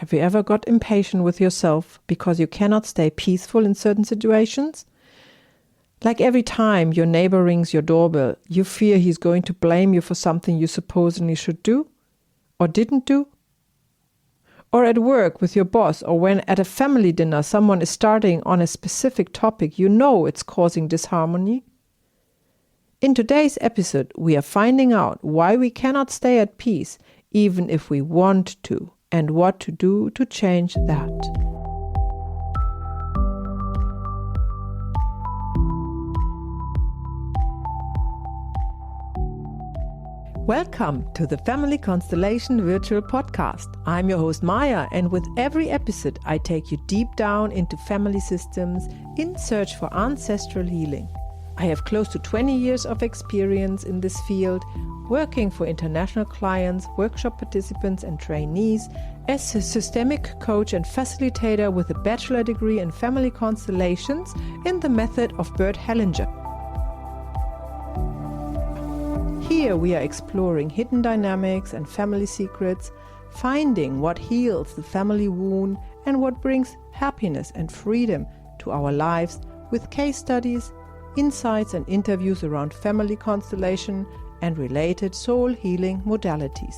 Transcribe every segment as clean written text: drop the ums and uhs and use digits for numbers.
Have you ever got impatient with yourself because you cannot stay peaceful in certain situations? Like every time your neighbor rings your doorbell, you fear he's going to blame you for something you supposedly should do or didn't do? Or at work with your boss, or when at a family dinner someone is starting on a specific topic you know it's causing disharmony? In today's episode, we are finding out why we cannot stay at peace even if we want to, and what to do to change that. Welcome to the Family Constellation Virtual Podcast. I'm your host Maya, and with every episode I take you deep down into family systems in search for ancestral healing. I have close to 20 years of experience in this field, working for international clients, workshop participants and trainees as a systemic coach and facilitator with a bachelor degree in family constellations in the method of Bert Hellinger. Here we are exploring hidden dynamics and family secrets, finding what heals the family wound and what brings happiness and freedom to our lives with case studies, insights and interviews around family constellation and related soul healing modalities.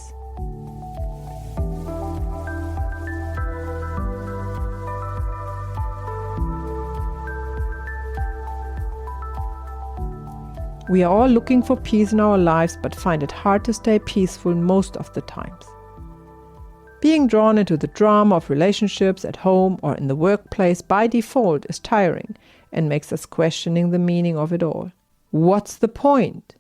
We are all looking for peace in our lives, but find it hard to stay peaceful most of the times. Being drawn into the drama of relationships at home or in the workplace by default is tiring and makes us questioning the meaning of it all. What's the point?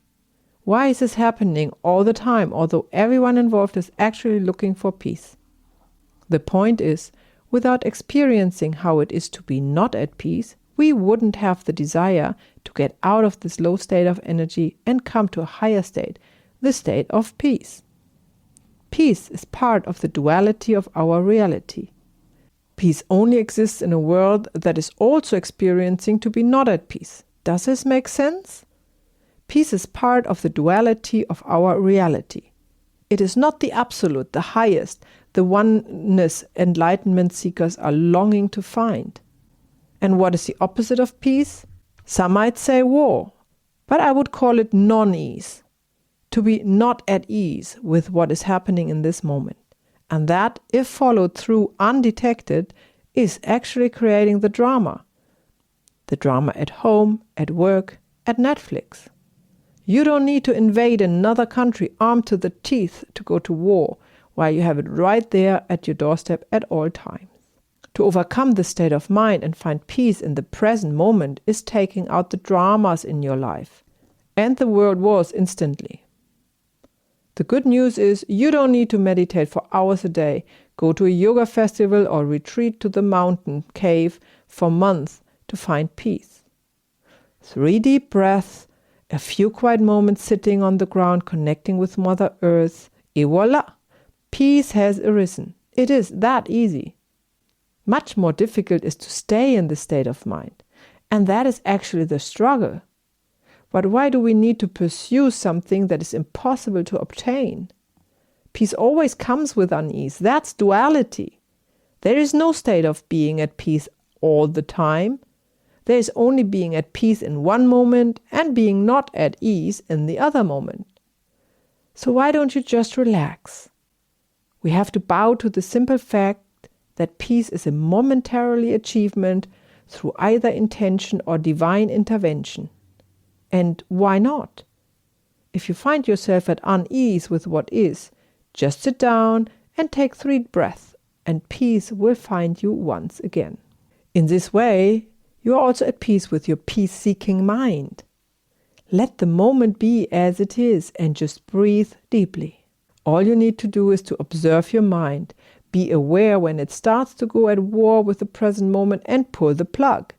Why is this happening all the time, although everyone involved is actually looking for peace? The point is, without experiencing how it is to be not at peace, we wouldn't have the desire to get out of this low state of energy and come to a higher state, the state of peace. Peace is part of the duality of our reality. Peace only exists in a world that is also experiencing to be not at peace. Does this make sense? Peace is part of the duality of our reality. It is not the absolute, the highest, the oneness enlightenment seekers are longing to find. And what is the opposite of peace? Some might say war, but I would call it non-ease. To be not at ease with what is happening in this moment. And that, if followed through undetected, is actually creating the drama. The drama at home, at work, at Netflix. You don't need to invade another country armed to the teeth to go to war, while you have it right there at your doorstep at all times. To overcome this state of mind and find peace in the present moment is taking out the dramas in your life. And the world wars instantly. The good news is you don't need to meditate for hours a day, go to a yoga festival or retreat to the mountain cave for months to find peace. 3 deep breaths, a few quiet moments sitting on the ground connecting with Mother Earth, et voila! Peace has arisen. It is that easy. Much more difficult is to stay in this state of mind. And that is actually the struggle. But why do we need to pursue something that is impossible to obtain? Peace always comes with unease. That's duality. There is no state of being at peace all the time. There is only being at peace in one moment and being not at ease in the other moment. So why don't you just relax? We have to bow to the simple fact that peace is a momentary achievement through either intention or divine intervention. And why not? If you find yourself at unease with what is, just sit down and take 3 breaths, and peace will find you once again. In this way, you are also at peace with your peace-seeking mind. Let the moment be as it is and just breathe deeply. All you need to do is to observe your mind. Be aware when it starts to go at war with the present moment and pull the plug.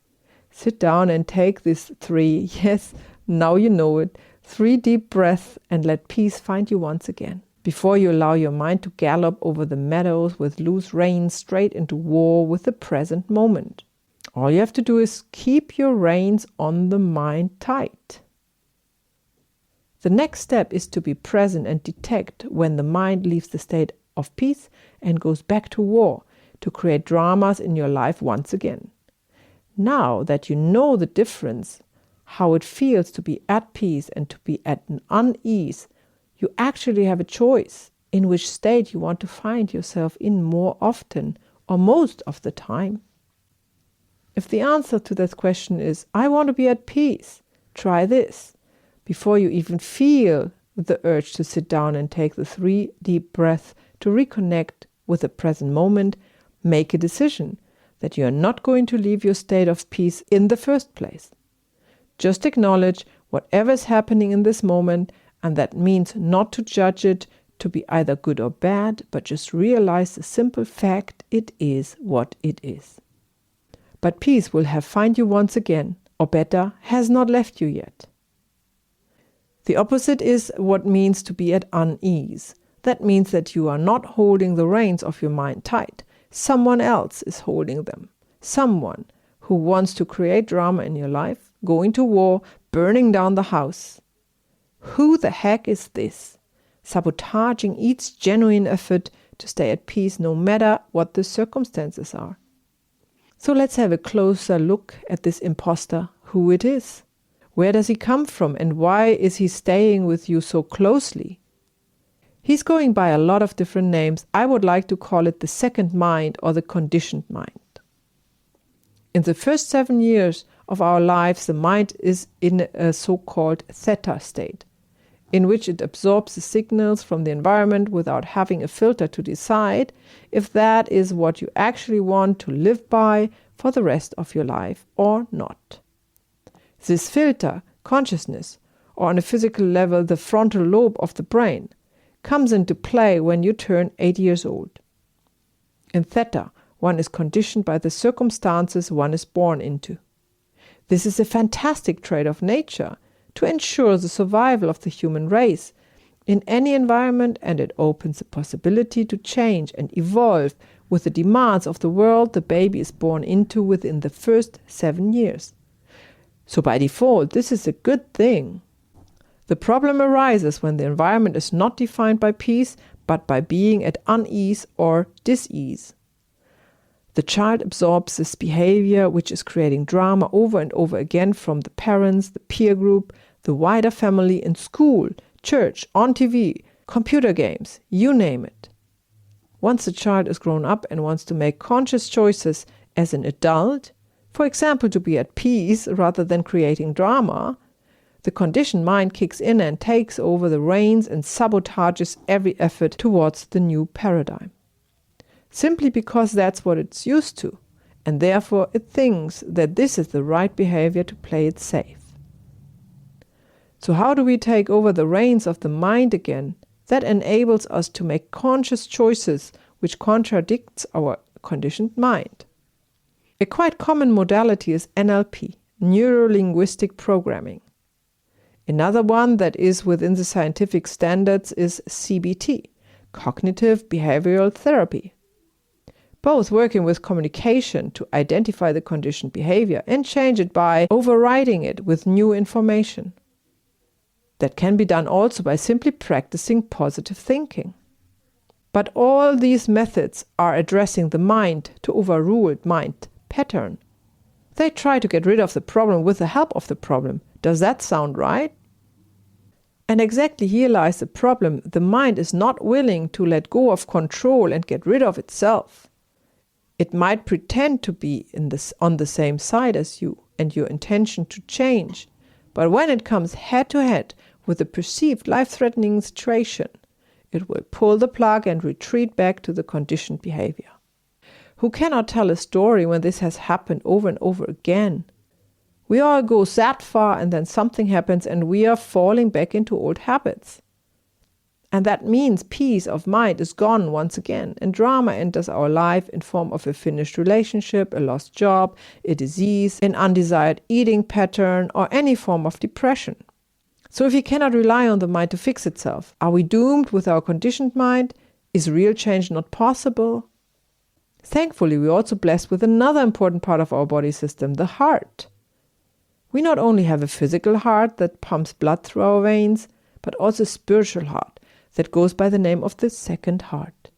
Sit down and take these 3, yes, now you know it, 3 deep breaths and let peace find you once again. Before you allow your mind to gallop over the meadows with loose reins straight into war with the present moment. All you have to do is keep your reins on the mind tight. The next step is to be present and detect when the mind leaves the state of peace and goes back to war. to create dramas in your life once again. Now that you know the difference, how it feels to be at peace and to be at an unease, you actually have a choice in which state you want to find yourself in more often or most of the time. If the answer to that question is, I want to be at peace, try this. Before you even feel the urge to sit down and take the 3 deep breaths to reconnect with the present moment, make a decision that you are not going to leave your state of peace in the first place. Just acknowledge whatever is happening in this moment, and that means not to judge it to be either good or bad, but just realize the simple fact it is what it is. But peace will have found you once again, or better, has not left you yet. The opposite is what means to be at unease. That means that you are not holding the reins of your mind tight. Someone else is holding them. Someone who wants to create drama in your life, going to war, burning down the house. Who the heck is this? Sabotaging each genuine effort to stay at peace no matter what the circumstances are. So let's have a closer look at this imposter, who it is. Where does he come from and why is he staying with you so closely? He's going by a lot of different names. I would like to call it the second mind or the conditioned mind. In the first 7 years of our lives, the mind is in a so-called theta state, in which it absorbs the signals from the environment without having a filter to decide if that is what you actually want to live by for the rest of your life or not. This filter, consciousness, or on a physical level the frontal lobe of the brain, comes into play when you turn 8 years old. In theta, one is conditioned by the circumstances one is born into. This is a fantastic trait of nature to ensure the survival of the human race in any environment, and it opens the possibility to change and evolve with the demands of the world the baby is born into within the first 7 years. So by default, this is a good thing. The problem arises when the environment is not defined by peace, but by being at unease or dis-ease. The child absorbs this behavior, which is creating drama over and over again from the parents, the peer group, the wider family, in school, church, on TV, computer games, you name it. Once the child is grown up and wants to make conscious choices as an adult, for example, to be at peace rather than creating drama, the conditioned mind kicks in and takes over the reins and sabotages every effort towards the new paradigm. Simply because that's what it's used to, and therefore it thinks that this is the right behavior to play it safe. So how do we take over the reins of the mind again? That enables us to make conscious choices which contradicts our conditioned mind. A quite common modality is NLP, neuro-linguistic programming. Another one that is within the scientific standards is CBT, cognitive behavioral therapy. Both working with communication to identify the conditioned behavior and change it by overriding it with new information. That can be done also by simply practicing positive thinking. But all these methods are addressing the mind to overrule mind pattern. They try to get rid of the problem with the help of the problem. Does that sound right? And exactly here lies the problem. The mind is not willing to let go of control and get rid of itself. It might pretend to be on the same side as you and your intention to change, but when it comes head to head with a perceived life-threatening situation, it will pull the plug and retreat back to the conditioned behavior. Who cannot tell a story when this has happened over and over again? We all go that far and then something happens and we are falling back into old habits. And that means peace of mind is gone once again, and drama enters our life in form of a finished relationship, a lost job, a disease, an undesired eating pattern, or any form of depression. So if we cannot rely on the mind to fix itself, are we doomed with our conditioned mind? Is real change not possible? Thankfully, we're also blessed with another important part of our body system, the heart. We not only have a physical heart that pumps blood through our veins, but also a spiritual heart that goes by the name of the second heart.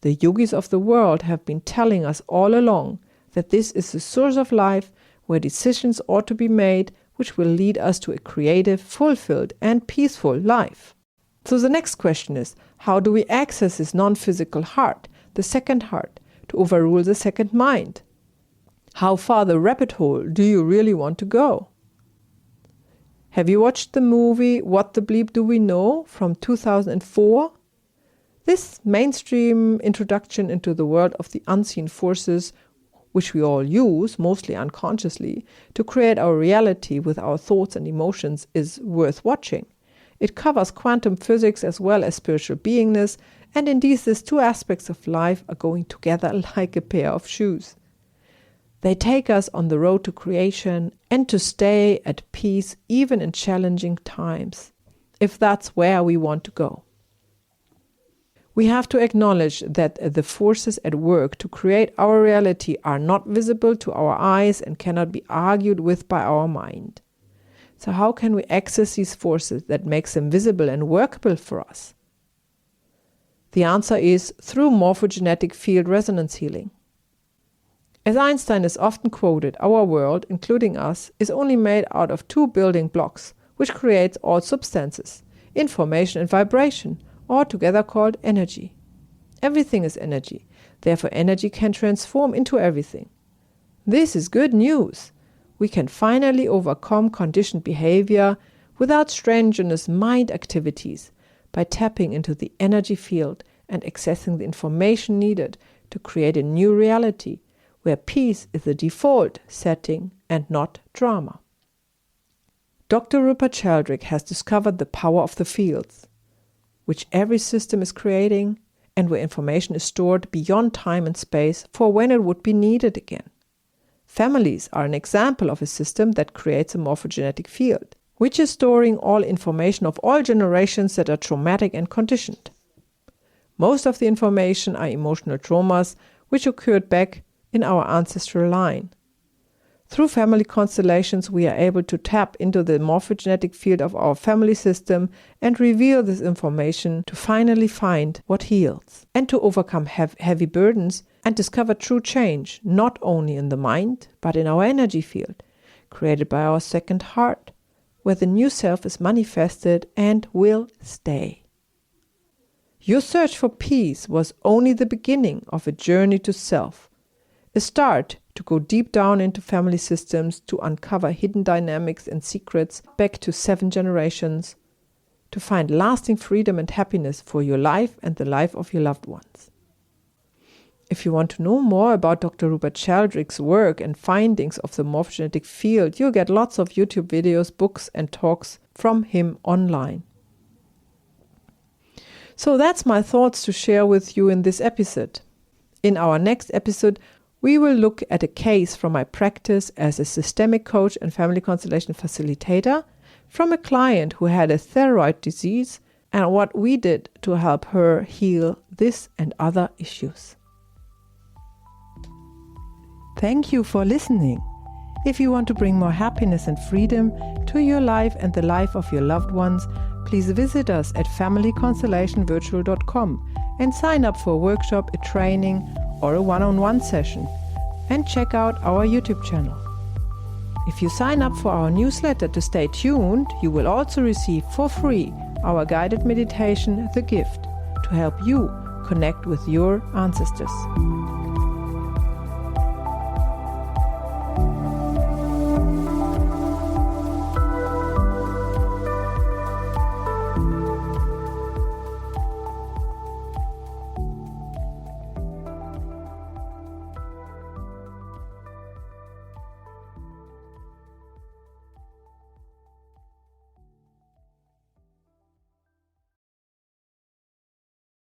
The yogis of the world have been telling us all along that this is the source of life where decisions ought to be made which will lead us to a creative, fulfilled and peaceful life. So the next question is, how do we access this non-physical heart, the second heart, to overrule the second mind? How far the rabbit hole do you really want to go? Have you watched the movie What the Bleep Do We Know from 2004? This mainstream introduction into the world of the unseen forces, which we all use, mostly unconsciously, to create our reality with our thoughts and emotions is worth watching. It covers quantum physics as well as spiritual beingness, and indeed these two aspects of life are going together like a pair of shoes. They take us on the road to creation and to stay at peace even in challenging times, if that's where we want to go. We have to acknowledge that the forces at work to create our reality are not visible to our eyes and cannot be argued with by our mind. So how can we access these forces that makes them visible and workable for us? The answer is through morphogenetic field resonance healing. As Einstein is often quoted, our world, including us, is only made out of two building blocks, which creates all substances, information and vibration, or together called energy. Everything is energy, therefore energy can transform into everything. This is good news. We can finally overcome conditioned behavior without strenuous mind activities by tapping into the energy field and accessing the information needed to create a new reality, where peace is the default setting and not drama. Dr. Rupert Sheldrake has discovered the power of the fields, which every system is creating and where information is stored beyond time and space for when it would be needed again. Families are an example of a system that creates a morphogenetic field, which is storing all information of all generations that are traumatic and conditioned. Most of the information are emotional traumas which occurred back in our ancestral line. Through family constellations, we are able to tap into the morphogenetic field of our family system and reveal this information to finally find what heals and to overcome heavy burdens and discover true change, not only in the mind, but in our energy field, created by our second heart, where the new self is manifested and will stay. Your search for peace was only the beginning of a journey to self, a start to go deep down into family systems to uncover hidden dynamics and secrets back to 7 generations, to find lasting freedom and happiness for your life and the life of your loved ones. If you want to know more about Dr. Rupert Sheldrake's work and findings of the morphogenetic field, you'll get lots of YouTube videos, books and talks from him online. So that's my thoughts to share with you in this episode. In our next episode, we will look at a case from my practice as a systemic coach and family constellation facilitator from a client who had a thyroid disease and what we did to help her heal this and other issues. Thank you for listening. If you want to bring more happiness and freedom to your life and the life of your loved ones, please visit us at familyconstellationViRTUAL.com and sign up for a workshop, a training, or a one-on-one session, and check out our YouTube channel. If you sign up for our newsletter to stay tuned, you will also receive for free our guided meditation, The Gift, to help you connect with your ancestors.